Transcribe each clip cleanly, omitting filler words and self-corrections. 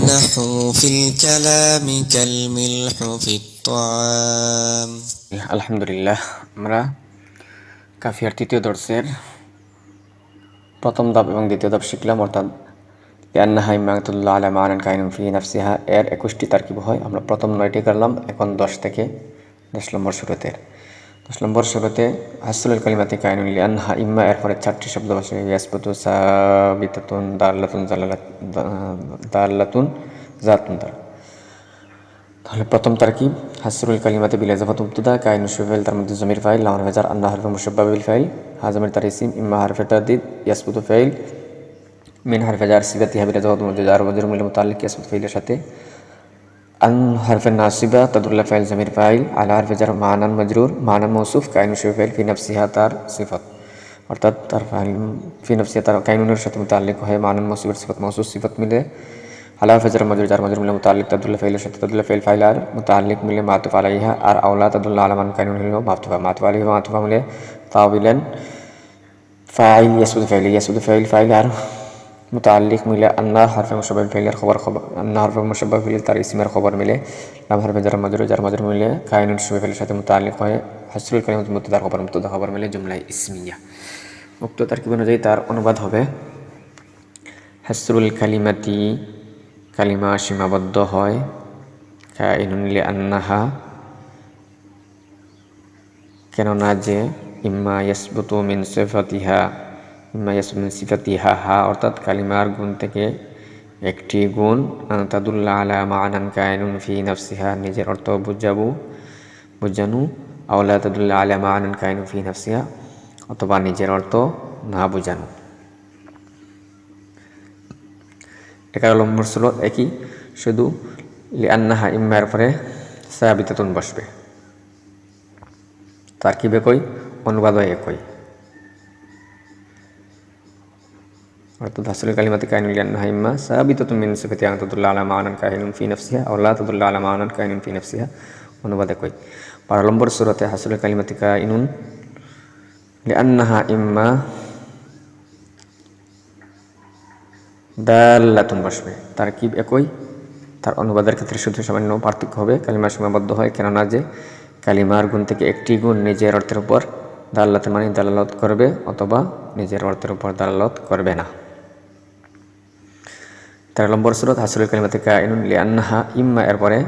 النحو في الكلام كالملح في الطعام। আলহামদুলিল্লাহ, আমরা কাফিয়ার তৃতীয় দর্শের প্রথম ধাপ এবং দ্বিতীয় ধাপ শিখলাম, অর্থাৎ লিআন্নাহা ইম্মাতুল্লাহ আলা মানান কাইনুন ফি নাফসিহা এর 21টি তারকিব হয়। আমরা প্রথম 9টি করলাম, এখন 10 থেকে 10 নম্বর শুরুতে। 10 নম্বর শুরুতে হাসরুল কালিমাতি কাইনুন লিআন্নাহা ইম্মা এর পরে 4টি শব্দ বসে, ইয়াসবুতু, সাবিতাতুন, দাল্লাতুন, দাল্লাতুন, জাতুন দ্বারা। তাহলে প্রথম তারকিব হাসরুল কালিমাতে বিল ইজাফাত মুবতাদা, কাইনুন শুফাইল, তার মধ্যে জমির ফাইল, লাম হারফে জার, আন্না হারফে মুশাব্বাহ বিল ফাইল, হা জমির তার ইসিম, ইম্মা হারফে তারদীদ, ইয়াসবুতু ফাইল, মিন হারফে জার সিফাতিহা বিল ইজাফাত মুবতাদা, জার ওয়া মাজরুর মুতাআল্লিক ইয়াসবুতু ফাইলের সাথে, আন হারফে নাসিবা তাদুল্লা ফাইল জমির ফাইল, আলা হারফে জার মানান মাজরুর, মানান মৌসুফ, কাইনুন শুফাইল, ফি নাফসিহা তার সিফাত, অর্থাৎ তার ফাইল ফি নাফসিহা তার কাইনুনের সাথে মুতাআল্লিক হয়, মানান মৌসুফের সিফাত মৌসুফ সিফাত মিলে, আলা ফজর মাজরুর, জার মাজরুর মিলে মুতাআল্লিক তাদুল্লা ফাইলের সাথে, তাদুল্লা ফাইল ফাইল আর মুতাআল্লিক মিলে মাতুফ আলাইহা, আর আওলা তাদুল্লা আলা মান কাইনুন হলো মাতুফা, মাতুফ আলাইহা মাতুফা মিলে তাওবিলান ফাইল, ইয়াসুদু ফাইল ফাইল আর মুতাআল্লিক মিলে আন্না হারফে মুশাব্বাহ বিল ফাইল আর খবর আন্না হারফে মুশাব্বাহ বিল তার ইসমের খবর মিলে, লাম হারফে জার মাজরুর, জার মাজরুর মিলে কাইনুন শুফাইল ফাইলের সাথে মুতাআল্লিক হয়, হাসরুল কালিমাত মুবতাদার খবর, মুবতাদা খবর মিলে জুমলায়ে ইসমিয়া। উক্ত তারকিব অনুযায়ী তার অনুবাদ হবে, হাসরুল কালিমাতি, কালিমা সীমাবদ্ধ হয়, কাইনুন লিআন্নাহা কেননা যে, ইম্মা ইয়াসবুতু মিন সিফাতিহা, ইম্মা ইয়াসবুতু মিন সিফাতিহা, হা অর্থাৎ কালিমার গুণ থেকে একটি গুণ, তাদুল্লা আলা মানান কাইনুন ফি নাফসিহা নিজের অর্থ বুঝানো, আওলা তাদুল্লা আলা মানান কাইনুন ফি নাফসিহা অথবা নিজের অর্থ না বুঝানো। 11 নম্বর সুরত একই, শুধু লিআন্নাহা ইম্মার পরে সাবিতাতুন বসবে, তারকিব একই, অনুবাদও একই, অর্থাৎ হাসরুল কালিমাতি কাইনুন লিআন্নাহা ইম্মা সাবিতাতুন মিন সিফাতিহা তাদুল্লা আলা মানান কাইনুন ফি নাফসিহা আও লা তাদুল্লা আলা মানান কাইনুন ফি নাফসিহা, অনুবাদ একই। 12 নম্বর সূরাতে হাসরুল কালিমাতি কাইনুন লিআন্নাহা ইম্মা দাল্লাতুন বসবে, তারকিব একই, তার অনুবাদের ক্ষেত্রে শুধু সামান্য পার্থক্য হবে, কালিমা সীমাবদ্ধ হয় কেননা যে কালিমার গুণ থেকে একটি গুণ নিজের অর্থের উপর দাল্লাতুন মানে দালালত করবে অথবা নিজের অর্থের উপর দালালত করবে না। 13 নম্বর সূরা হাসরুল কালিমাতি কাইনুন লিআন্নাহা ইম্মা এর পরে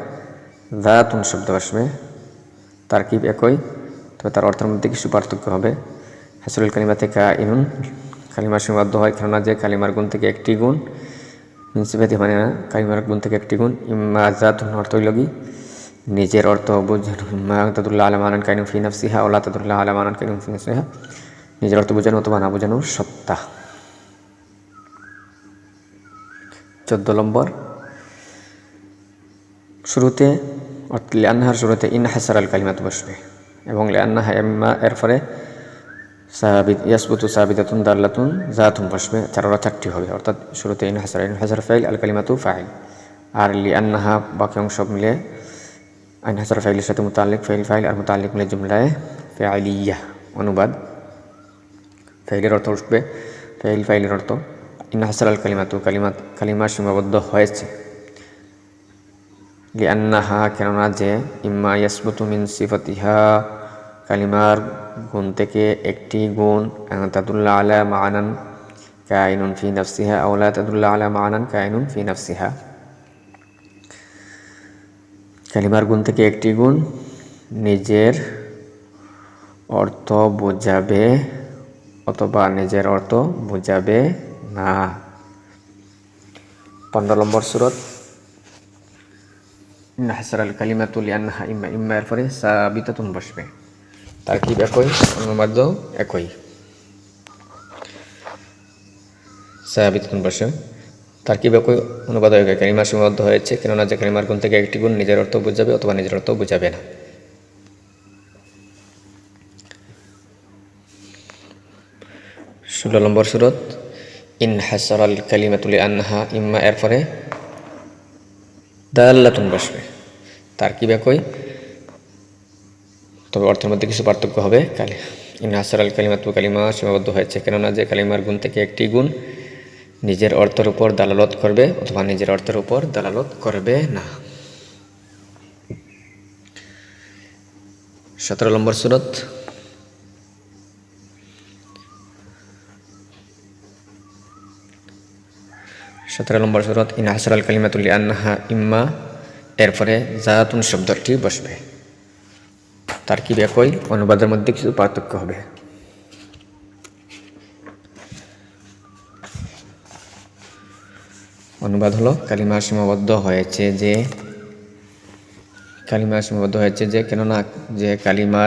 যাতুন শব্দ বসবে, তারকিব একই, তবে তার অর্থের মধ্যে কিছু পার্থক্য হবে। হাসরুল কালিমাতি কাইনুন কালিমা সীমাবদ্ধ হয় কেননা যে কালিমার গুণ থেকে একটি গুণ, মিন সিফাতিহা মানে কালিমার গুণ থেকে একটি গুণ, ইম্মা যাতুন অর্থ হইল কি নিজের অর্থ বোঝানো, ইম্মা তাদুল্লা আলা মানান কাইনুন ফি নাফসিহা আও লা তাদুল্লা আলা মানান কাইনুন ফি নাফসিহা নিজের অর্থ বোঝানো অথবা না বোঝানোর সত্তা। 14 নম্বর শুরুতে অর্থাৎ লিআন্নাহার শুরুতে ইন হাসারাল কালিমাত বসবে এবং লিআন্নাহা ইম্মা এর পরে সাবিত ইয়াসবুতু সাবিতাতুন দাল্লাতুন জাতুন বসবে, 4টি হবে, অর্থাৎ শুরুতে ইন হাসার ফাইল, আল কালিমাতু ফাইল, আর লিআন্নাহা বাকি অংশ মিলে ইন হাসার ফাইলের সাথে মুতাআল্লিক ফাইল ফাইল আর মুতাআল্লিক মিলে জুমলায়ে ফাইলিয়া, অনুবাদ ফাইলের অর্থ উঠবে ফাইল ফাইলের অর্থ, ইন হাসারাল কালিমাতু কালিমা সীমাবদ্ধ হয়েছে, লিআন্নাহা কেননা যে, ইম্মা ইয়াসবুতু মিন সিফাতিহা কালিমার গুণ থেকে একটি গুণ, তাদুল্লা আলা মানান কাইনুন ফি নাফসিহা আও লা তাদুল্লা আলা মানান কাইনুন ফি নাফসিহা কালিমার গুণ থেকে একটি গুণ নিজের অর্থ বোঝাবে অথবা নিজের অর্থ বোঝাবে না। 15 নম্বর সূরা ইন হাসারাল কালিমাতু লিআন্নাহা ইম্মা এর পরে সাবিতাতুন বসবে, তারকিব একই, অনুবাদ একই, সাবিতাতুন বসে, তারকিব একই, অনুবাদ একই, কালিমা সীমাবদ্ধ হয়েছে কেননা যে কালিমার গুণ থেকে একটি গুণ নিজের অর্থ বোঝাবে অথবা নিজের অর্থ বোঝাবে না। 16 নম্বর সূরা ইন হাসারাল কালিমাতু লিআন্নাহা ইম্মা এর পরে দাল্লাতুন বসবে, তারকিব একই, তবে অর্থের মধ্যে কিছু পার্থক্য হবে। ইন হাসারাল কালিমাতু কালিমা সীমাবদ্ধ হয়েছে কেননা যে কালিমার গুণ থেকে একটি গুণ নিজের অর্থের উপর দালালত করবে অথবা নিজের অর্থের উপর দালালত করবে না। 17 নম্বর সূরা। 17 নম্বর সূরা ইন হাসরাল কালিমাতু লিআন্নাহা ইম্মা, এরপরে জাতুন শব্দটি বসবে। তারকিব একই, অনুবাদের মধ্যে কিছু পার্থক্য হবে। অনুবাদ হলো কালিমা সীমাবদ্ধ হয়েছে যে কেননা যে কালিমা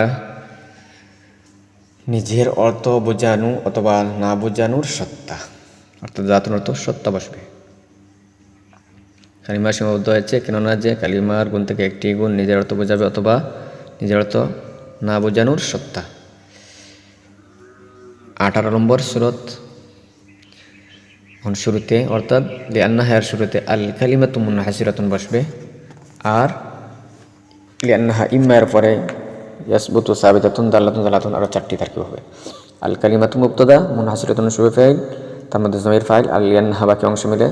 নিজের অর্থ বোঝানো অথবা না বোঝানোর সত্তা, অর্থাৎ জাতুন অর্থ সত্তা বসবে। কালিমা সীমাবদ্ধ হয়েছে কেননা যে কালিমার গুণ থেকে একটি গুণ নিজের অর্থ বোঝাবে অথবা নিজের অর্থ না বোঝানোর সত্তা। 18 নম্বর সূরা শুরুতে অর্থাৎ লিআন্নাহা এর শুরুতে আল কালিমাতু মুনহাসিরাতুন বসবে, আর লিআন্নাহা ইম্মা এর পরে ইয়াসবুতু সাবিতাতুন দাল্লাতুন আরও 4টি তারকিব হবে। আল কালিমাতু মুবতাদা, মুনহাসিরাতুন শুরু ফাইল, তার মধ্যে জমির ফাইল, আর লিআন্নাহা বাকি অংশ মিলে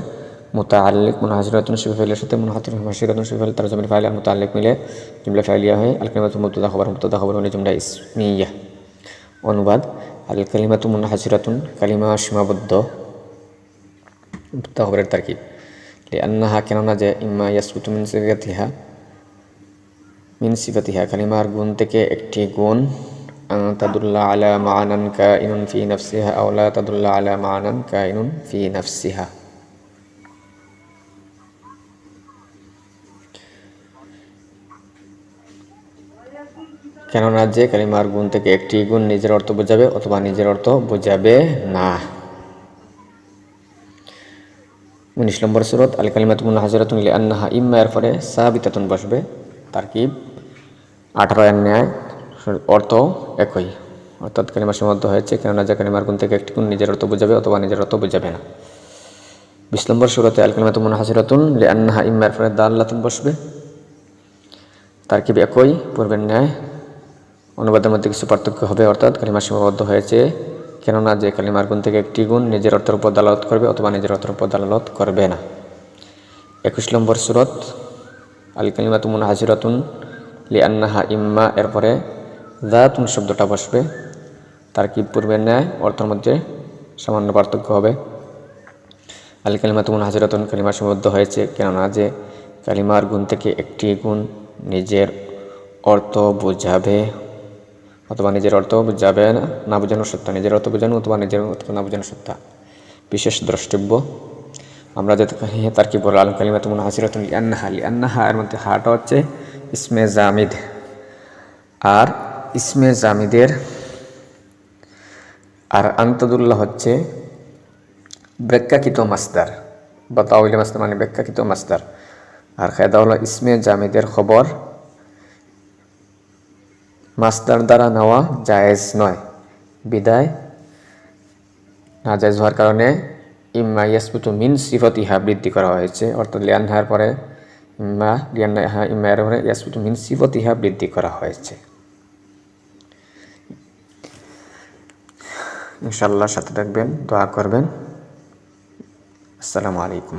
মুতাআল্লিক, মুনহাসিরাতুন শুরু ফাইলের সাথে মুনহাসিরাতুন শুরু ফাইল তার জমির ফাইল, আর মুতাআল্লিক মিলে জুমলা ফাইলিয়া হয়। আল কালিমাতু মুবতাদা খবর হলে জুমলা ইসমিয়া। অনুবাদ আল কালিমাতু মুনহাসিরাতুন, কালিমা সীমাবদ্ধ, খবরের তারকিব লিআন্নাহা কেননা যে ইম্মা ইয়াসবুতু মিন সিফাতিহা কালিমার গুণ থেকে একটি গুণ, আন তাদুল্লা আলা মা'নান কাইনুন ফি নাফসিহা আও লা তাদুল্লা আলা মা'নান কাইনুন ফি নাফসিহা। কেননা যে কালিমার গুণ থেকে একটি গুণ নিজের অর্থ বোঝাবে অথবা নিজের অর্থ বোঝাবে না। 19 নম্বর সূরা আল কালিমাতু মুনহাসিরাতুন লিআন্নাহা ইম্মা এর পরে সাবিতাতুন বসবে। তারকিব 18 এর ন্যায়, অর্থ একই, অর্থাৎ কালিমা সীমাবদ্ধ হয়েছে কেননা যে কালিমার গুণ থেকে একটি গুণ নিজের অর্থ বোঝাবে অথবা নিজের অর্থ বোঝাবে না। 20 নম্বর সূরাতে আল কালিমাতু মুনহাসিরাতুন লিআন্নাহা ইম্মা এর পরে দাল্লাতুন বসবে। তারকিব একই, পূর্বের ন্যায়, অনুবাদের মধ্যে কিছু পার্থক্য হবে, অর্থাৎ কালিমা সীমাবদ্ধ হয়েছে কেননা যে কালিমার গুণ থেকে একটি গুণ নিজের অর্থের উপর দালালত করবে অথবা নিজের অর্থের উপর দালালত করবে না। 21 নম্বর সূরা আল কালিমাতু মুনহাসিরাতুন লিআন্নাহা ইম্মা এরপরে জাতুন শব্দটা বসবে। তারকিব পূর্বের ন্যায়, অর্থের মধ্যে সামান্য পার্থক্য হবে। আল কালিমাতু মুনহাসিরাতুন কালিমা সীমাবদ্ধ হয়েছে কেননা যে কালিমার গুণ থেকে একটি গুণ নিজের অর্থ বোঝাবে অথবা নিজের অর্থ বোঝাবে না বোঝানোর সত্তা, নিজের অর্থ বোঝানো অথবা নিজের অর্থ না বোঝানোর সত্তা। বিশেষ দ্রষ্টব্য, আমরা যে তারকিব বললাম আল কালিমাতু মুনহাসিরাতুন লিআন্নাহা এর মধ্যে হাটা হচ্ছে ইসমে জামিদ, আর ইসমে জামিদের আর আন্তাদুল্লাহ হচ্ছে ব্রেক্কাকৃত মাসদার বা তাওইলে মাসদার মানে ব্রেক্কাকৃত মাসদার, আর কায়দা হলো ইসমে জামিদের খবর মাসদার দ্বারা নেওয়া জায়েজ নয়, বিদায় নাজায়েজ হওয়ার কারণে ইম্মা ইয়াসবুতু মিন সিফাতিহা বৃদ্ধি করা হয়েছে, অর্থাৎ লিআন্নাহার পরে ইম্মা এর পরে ইয়াসবুতু মিন সিফাতিহা বৃদ্ধি করা হয়েছে। ইনশাআল্লাহ সাথে থাকবেন, দোয়া করবেন। আসসালামু আলাইকুম।